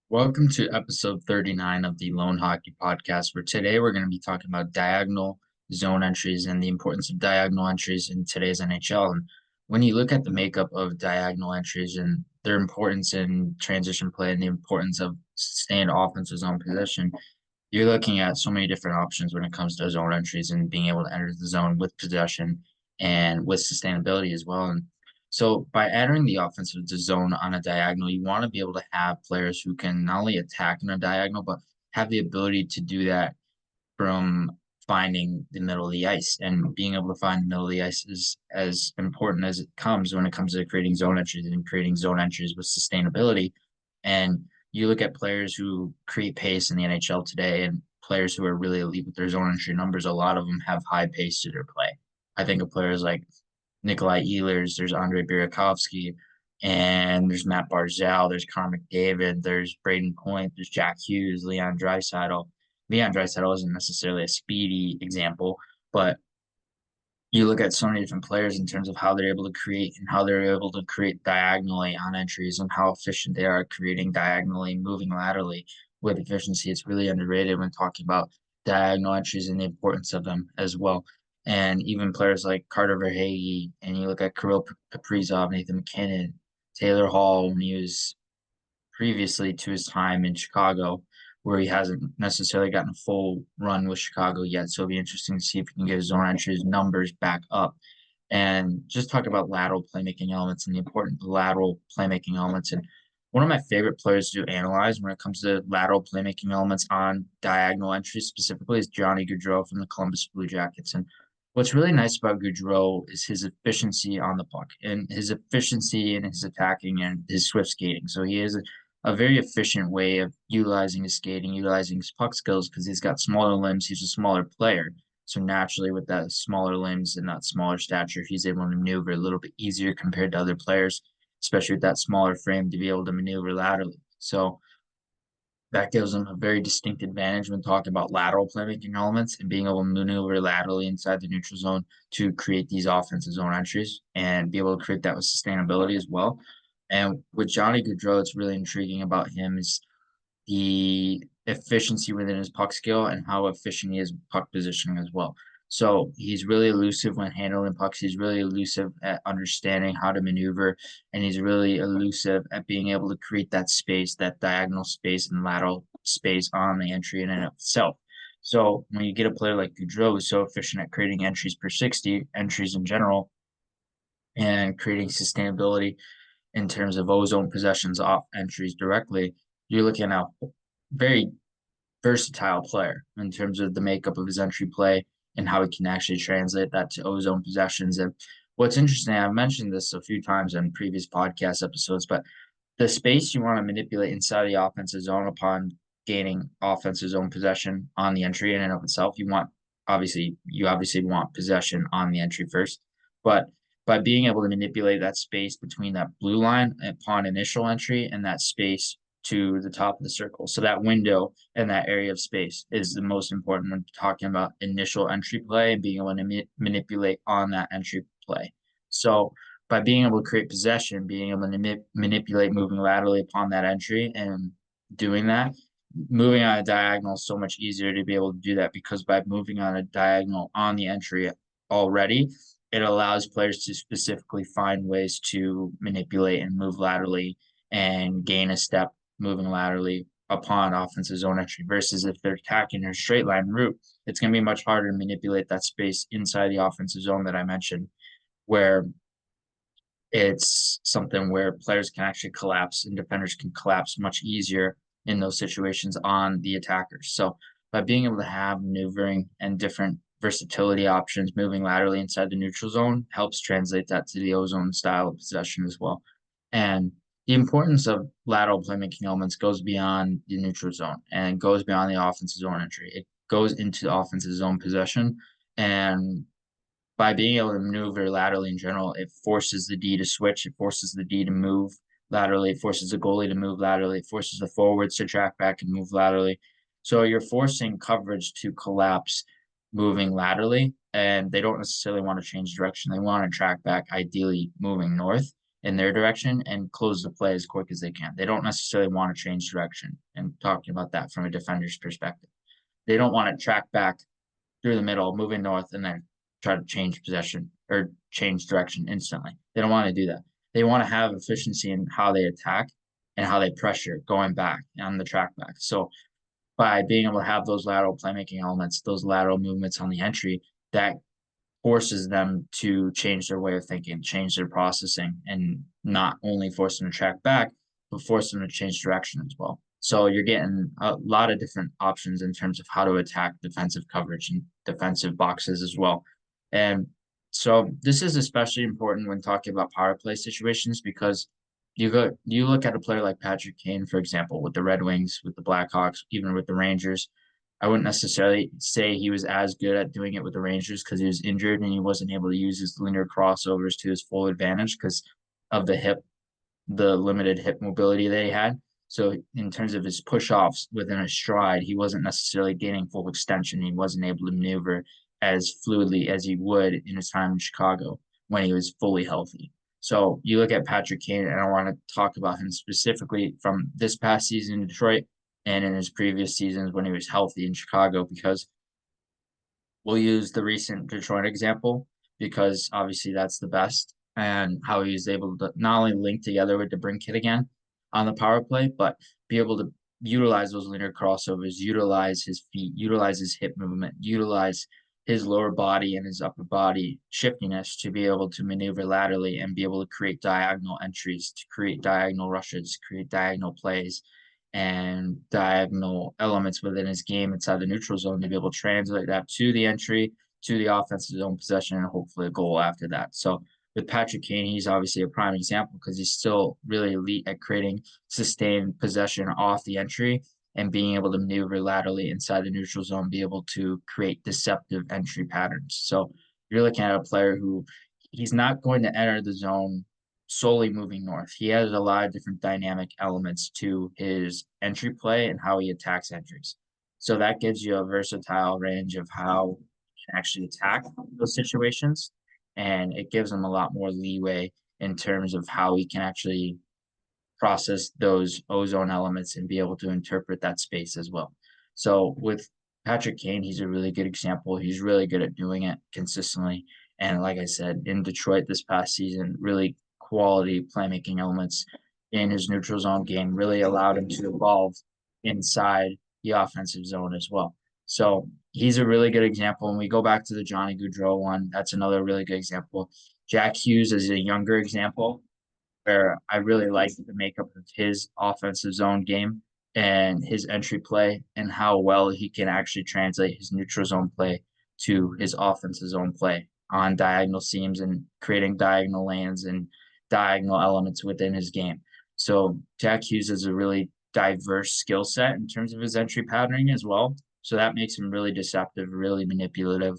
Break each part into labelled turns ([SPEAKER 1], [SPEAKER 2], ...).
[SPEAKER 1] Welcome to episode 39 of the Lone Hockey Podcast, where today we're going to be talking about diagonal zone entries and the importance of diagonal entries in today's NHL. And when you look at the makeup of diagonal entries and their importance in transition play and the importance of sustained offensive zone possession, you're looking at so many different options when it comes to zone entries and being able to enter the zone with possession and with sustainability as well. And so by entering the offensive zone on a diagonal, you want to be able to have players who can not only attack in a diagonal, but have the ability to do that from finding the middle of the ice. And being able to find the middle of the ice is as important as it comes when it comes to creating zone entries and creating zone entries with sustainability. And you look at players who create pace in the NHL today and players who are really elite with their zone entry numbers, a lot of them have high pace to their play. I think of players like Nikolai Ehlers, there's Andre Burakovsky, and there's Matt Barzal, there's Connor McDavid, there's Braden Point, there's Jack Hughes, Leon Draisaitl. Leon Draisaitl isn't necessarily a speedy example, but you look at so many different players in terms of how they're able to create and how they're able to create diagonally on entries and how efficient they are at creating diagonally, moving laterally with efficiency. It's really underrated when talking about diagonal entries and the importance of them as well. And even players like Carter Verhaeghe, and you look at Kirill Kaprizov, Nathan MacKinnon, Taylor Hall when he was previously to his time in Chicago, where he hasn't necessarily gotten a full run with Chicago yet. So it'll be interesting to see if he can get his zone entries numbers back up. And just talk about lateral playmaking elements and the important lateral playmaking elements. And one of my favorite players to analyze when it comes to lateral playmaking elements on diagonal entries specifically is Johnny Gaudreau from the Columbus Blue Jackets. And what's really nice about Gaudreau is his efficiency on the puck and his efficiency in his attacking and his swift skating. So he is a very efficient way of utilizing his skating, utilizing his puck skills because he's got smaller limbs. He's a smaller player. So naturally, with that smaller limbs and that smaller stature, he's able to maneuver a little bit easier compared to other players, especially with that smaller frame to be able to maneuver laterally. So that gives him a very distinct advantage when talking about lateral playmaking elements and being able to maneuver laterally inside the neutral zone to create these offensive zone entries and be able to create that with sustainability as well. And with Johnny Gaudreau, it's really intriguing about him is the efficiency within his puck skill and how efficient he is with puck positioning as well. So he's really elusive when handling pucks. He's really elusive at understanding how to maneuver, and he's really elusive at being able to create that space, that diagonal space and lateral space on the entry in and of itself. So when you get a player like Gaudreau who's so efficient at creating entries per 60, entries in general, and creating sustainability in terms of ozone possessions off entries directly, you're looking at a very versatile player in terms of the makeup of his entry play and how he can actually translate that to ozone possessions. And what's interesting, I've mentioned this a few times in previous podcast episodes, but the space you want to manipulate inside the offensive zone upon gaining offensive zone possession on the entry in and of itself, you obviously want possession on the entry first, but by being able to manipulate that space between that blue line upon initial entry and that space to the top of the circle. So that window and that area of space is the most important when talking about initial entry play and being able to manipulate on that entry play. So by being able to create possession, being able to manipulate moving laterally upon that entry and doing that, moving on a diagonal is so much easier to be able to do that because by moving on a diagonal on the entry already, it allows players to specifically find ways to manipulate and move laterally and gain a step moving laterally upon offensive zone entry versus if they're attacking a straight line route, it's going to be much harder to manipulate that space inside the offensive zone that I mentioned, where it's something where players can actually collapse and defenders can collapse much easier in those situations on the attackers. So by being able to have maneuvering and different versatility options moving laterally inside the neutral zone helps translate that to the ozone style of possession as well. And the importance of lateral playmaking elements goes beyond the neutral zone and goes beyond the offensive zone entry. It goes into the offensive zone possession. And by being able to maneuver laterally in general, it forces the D to switch. It forces the D to move laterally. It forces the goalie to move laterally. It forces the forwards to track back and move laterally. So you're forcing coverage to collapse moving laterally, and they don't necessarily want to change direction. They want to track back, ideally moving north. in their direction and close the play as quick as they can. They don't necessarily want to change direction, and talking about that from a defender's perspective. They don't want to track back through the middle, moving north, and then try to change possession or change direction instantly. They don't want to do that. They want to have efficiency in how they attack and how they pressure going back on the track back. So by being able to have those lateral playmaking elements, those lateral movements on the entry, that forces them to change their way of thinking, change their processing, and not only force them to track back, but force them to change direction as well. So you're getting a lot of different options in terms of how to attack defensive coverage and defensive boxes as well. And so this is especially important when talking about power play situations because you look at a player like Patrick Kane, for example, with the Red Wings, with the Blackhawks, even with the Rangers. I wouldn't necessarily say he was as good at doing it with the Rangers because he was injured and he wasn't able to use his linear crossovers to his full advantage because of the limited hip mobility that he had. So in terms of his push-offs within a stride, he wasn't necessarily gaining full extension. He wasn't able to maneuver as fluidly as he would in his time in Chicago when he was fully healthy. So you look at Patrick Kane, and I want to talk about him specifically from this past season in Detroit and in his previous seasons when he was healthy in Chicago, because we'll use the recent Detroit example because obviously that's the best, and how he was able to not only link together with the Brinkett again on the power play, but be able to utilize those linear crossovers, utilize his feet, utilize his hip movement, utilize his lower body and his upper body shiftiness to be able to maneuver laterally and be able to create diagonal entries, to create diagonal rushes, create diagonal plays and diagonal elements within his game inside the neutral zone to be able to translate that to the entry, to the offensive zone possession, and hopefully a goal after that. So with Patrick Kane, he's obviously a prime example because he's still really elite at creating sustained possession off the entry and being able to maneuver laterally inside the neutral zone, be able to create deceptive entry patterns. So you're looking at a player who he's not going to enter the zone solely moving north. He has a lot of different dynamic elements to his entry play and how he attacks entries. So that gives you a versatile range of how you can actually attack those situations. And it gives him a lot more leeway in terms of how he can actually process those ozone elements and be able to interpret that space as well. So with Patrick Kane, he's a really good example. He's really good at doing it consistently. And like I said, in Detroit this past season, really quality playmaking elements in his neutral zone game really allowed him to evolve inside the offensive zone as well. So he's a really good example. And we go back to the Johnny Gaudreau one. That's another really good example. Jack Hughes is a younger example where I really like the makeup of his offensive zone game and his entry play and how well he can actually translate his neutral zone play to his offensive zone play on diagonal seams and creating diagonal lanes and diagonal elements within his game. So Jack Hughes is a really diverse skill set in terms of his entry patterning as well. So that makes him really deceptive, really manipulative,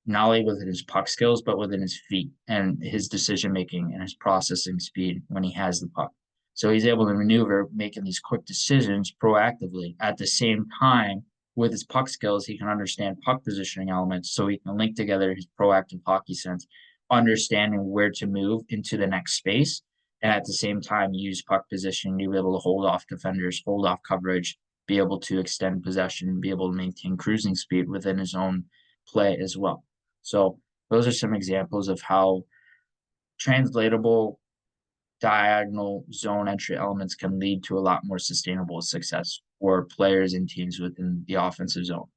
[SPEAKER 1] not only within his puck skills, but within his feet and his decision making and his processing speed when he has the puck. So he's able to maneuver, making these quick decisions proactively. At the same time, with his puck skills, he can understand puck positioning elements so he can link together his proactive hockey sense, understanding where to move into the next space, and at the same time use puck positioning to be able to hold off defenders, hold off coverage, be able to extend possession, be able to maintain cruising speed within his own play as well. So those are some examples of how translatable diagonal zone entry elements can lead to a lot more sustainable success for players and teams within the offensive zone.